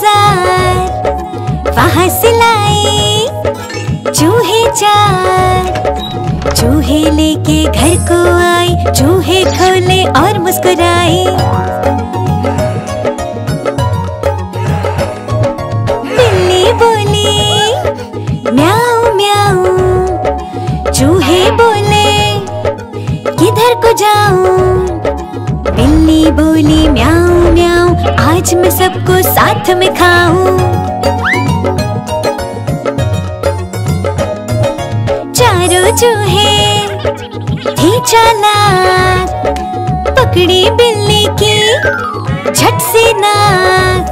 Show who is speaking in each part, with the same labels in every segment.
Speaker 1: बाजार, वहाँ से लाए चूहे चार। चूहे लेके घर को आए, चूहे खोले और मुस्कुराए। बिल्ली बोली म्याऊ म्याऊ, चूहे बोले किधर को जाऊं। बिल्ली बोली म्याऊ म्याऊ, आज मैं सबको साथ में खाऊं। चारों चूहे थे चालाक, पकड़ी बिल्ली की झट से नाक।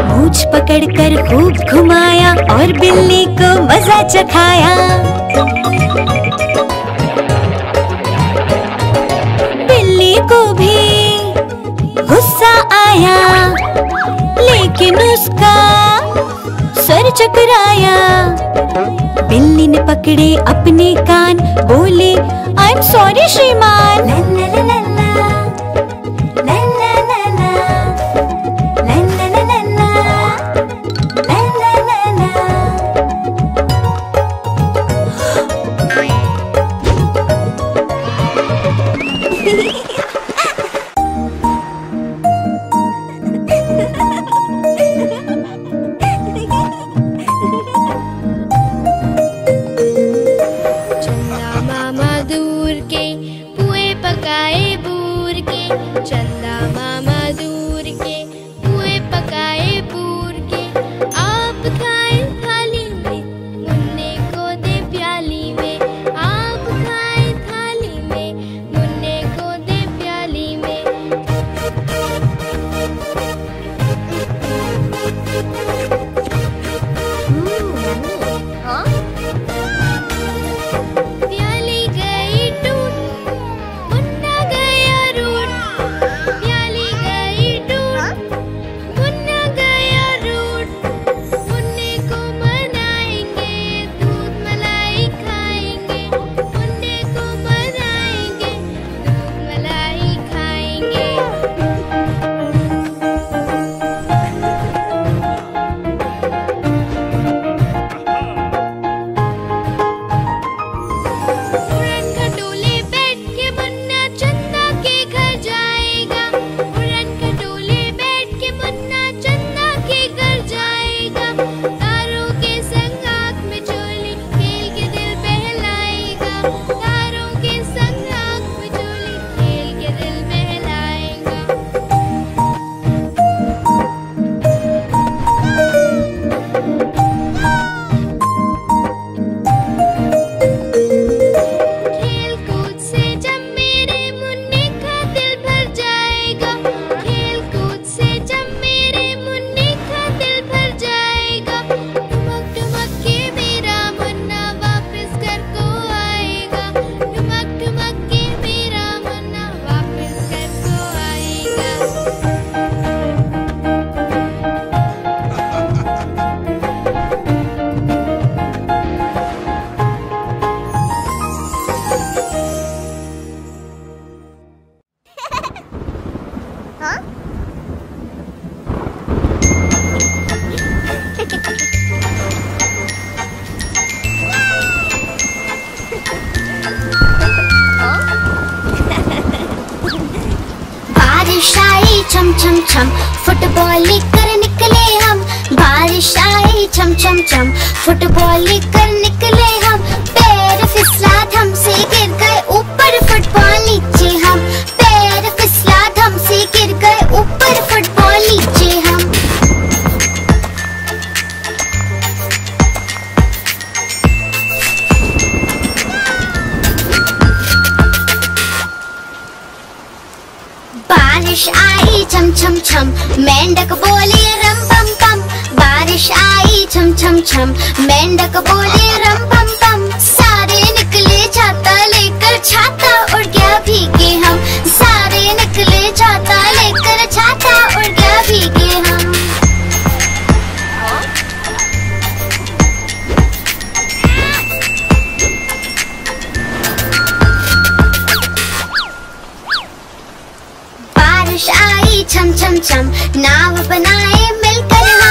Speaker 1: मूंछ पकड़कर खूब घुमाया और बिल्ली को मजा चखाया। बिल्ली को भी गुस्सा आया, लेकिन उसका सर चकराया। बिल्ली ने पकड़े अपने कान, बोले आई एम सॉरी श्रीमान। ला ला ला ला ला ला ला ला ला ला ला ला ला ला ला ला।
Speaker 2: चंदा मामा दूर के पुए पकाए पूर के। आप खाए थाली में, मुन्ने को दे प्याली में। आप खाए थाली में, मुन्ने को दे प्याली में। प्याली गई टूट, मुन्ना गया रूठ। प्याली गई टूट, मुन्ना गया रूठ। मुन्ने को मनाएंगे, दूध मलाई खाएंगे। मुन्ने को मनाएंगे, दूध मलाई खाएंगे। उड़न खटोले बैठ के मुन्ना चंदा के घर जाएगा। उड़न खटोले बैठ के मुन्ना चंदा के घर जाएगा। तारों के संग आँख में चोली खेल के दिल बहलाएगा। तारों के संग आँख में चोली खेल के दिल बहलाएगा। खेल कूद से जब मेरे मुन्ने का दिल भर जाएगा। खेल कूद से जब मेरे मुन्ने का दिल भर जाएगा। ठुमक ठुमक के मेरा मुन्ना वापस घर को आएगा। ठुमक ठुमक के मेरा मुन्ना वापस घर को आएगा। बारिश आई छम छम छम, फुटबॉल लेकर निकले हम। बारिश आई छम छम छम, फुटबॉल लेकर निकले हम। पैर फिसला धम से गिर गए ऊपर, फुटबॉल नीचे हम। पैर फिसला धम से गिर गए ऊपर, फुटबॉल नीचे हम। बारिश आई छम छम छम, मेंढक बोले रम पम पम। बारिश आई छम छम छम, मेंढक बोले रम पम पम। सारे निकले छाता लेकर, छाता उड़ गया भीगे हम। सारे निकले छाता लेकर, छाता उड़ गया भीगे हम। बारिश आई छम छम छम, नाव बनाए मिलकर हम।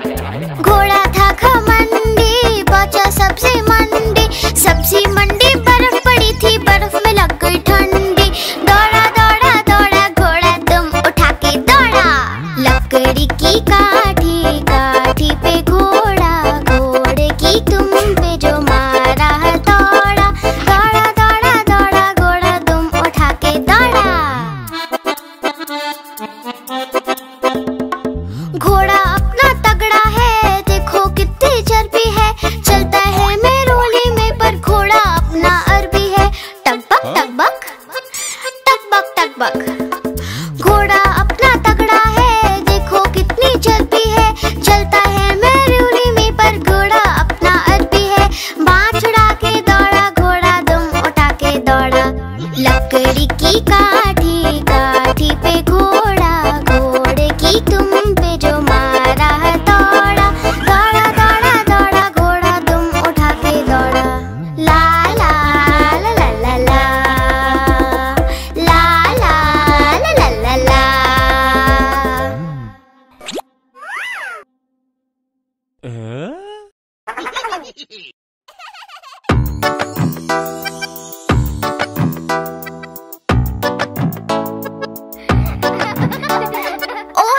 Speaker 3: ओ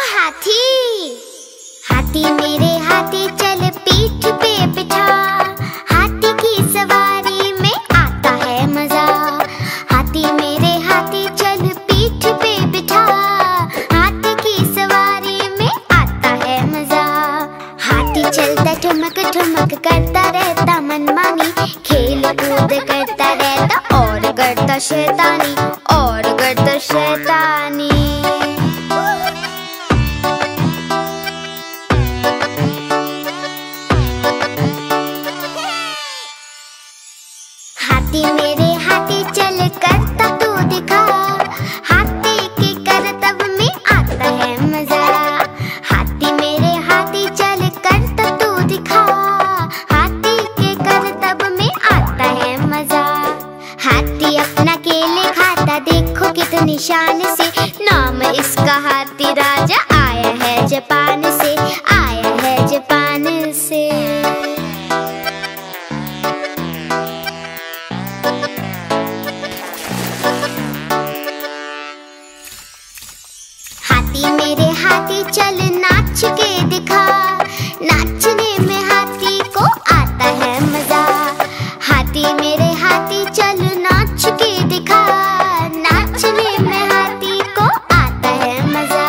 Speaker 3: हाथी, हाथी मेरे हाथी चल पीठ पे बिठा, हाथी की सवारी में आता है मजा। हाथी मेरे हाथी चल पीठ पे बिठा, हाथी की सवारी में आता है मजा। हाथी चलता ठुमक ठुमक करता रहता मनमानी, खेल कूद करता रहता और करता शैतानी, और करता शैतानी। हाथी मेरे हाथी चल करता तू दिखा, हाथी के करतब में आता है मजा। हाथी मेरे हाथी चल करता तू दिखा, हाथी के करतब में आता है मजा। हाथी अपना केले खाता देखो कितनी शान से, नाम इसका हाथी राजा, आया है जापान से, आया है जापान से। हाथी मेरे हाथी चल नाच के दिखा, नाचने में हाथी को आता है मजा। हाथी मेरे हाथी चल नाच के दिखा, नाचने में हाथी को आता है मजा।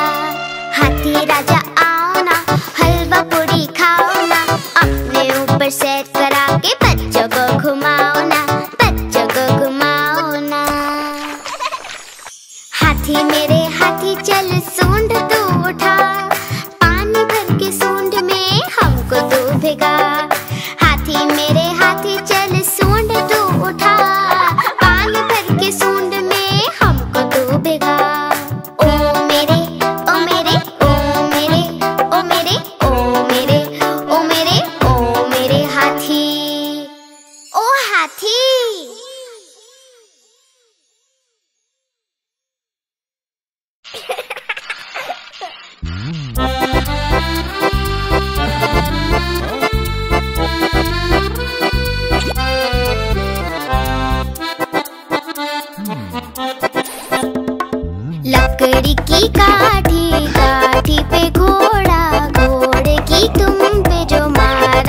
Speaker 3: हाथी राजा आओ ना, हलवा पूरी खाओ ना, अपने ऊपर सैर करा के बच्चों को घुमाओ ना, बच्चों को घुमाओ ना। हाथी मेरे हाथी चल सूंड तू उठा, पानी भर के सूंड में हमको तू भिगा। हाथी मेरे हाथी चल सूंड तू उठा, पानी भर के सूंड में हमको तू भिगा। ओ मेरे ओ मेरे ओ मेरे ओ मेरे ओ मेरे ओ मेरे ओ मेरे हाथी, ओ हाथी। लकड़ी की काठी, काठी पे घोड़ा, घोड़े की तुम पे जो मारा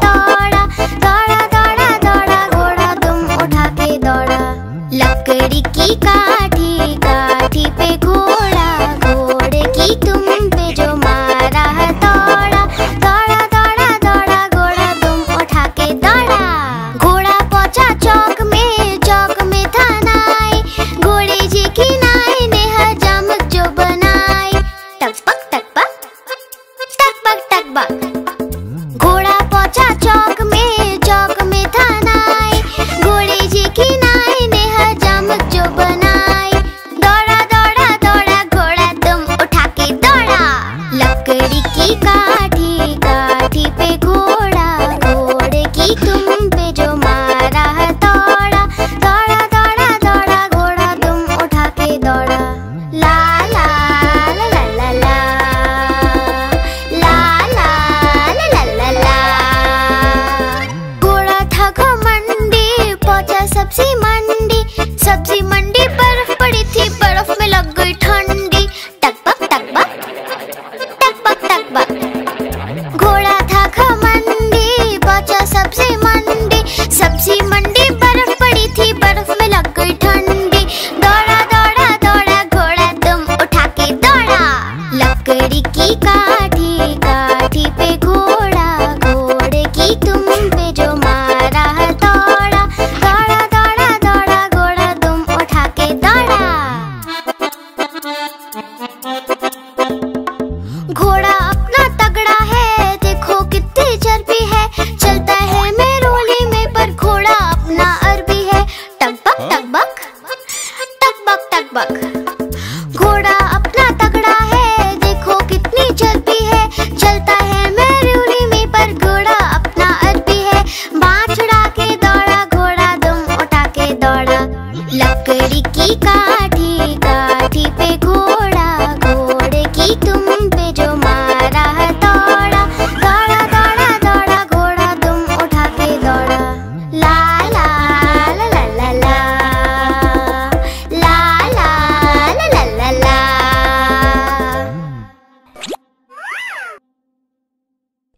Speaker 3: दौड़ा, दौड़ा दौड़ा दौड़ा घोड़ा तुम उठा के दौड़ा। लकड़ी की काठी, काठी पे घोड़ा, घोड़े की तुम पे जो मारा दौड़ा, दौड़ा दौड़ा दौड़ा घोड़ा तुम उठा के दौड़ा। घोड़ा पहुंचा चौक में, चौक में थाना आए, घोड़े जी की नाई ने हजाम जो बनाई। टकपक टकपक टकपक टकपक, घोड़ा पहुंचा चौक में, चौक में थाना आए, घोड़े जी की नाई ने हजाम जो बनाई। दौड़ा दौड़ा दौड़ा घोड़ा तुम उठा के दौड़ा। लकड़ी की काठी, काठी पे घोड़ा, घोड़े की तुम पे जो मारा दौड़ा, दौड़ा दौड़ा दौड़ा घोड़ा तुम उठा के दौड़ा। ला ला ला ला ला ला ला ला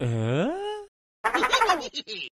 Speaker 4: हैं?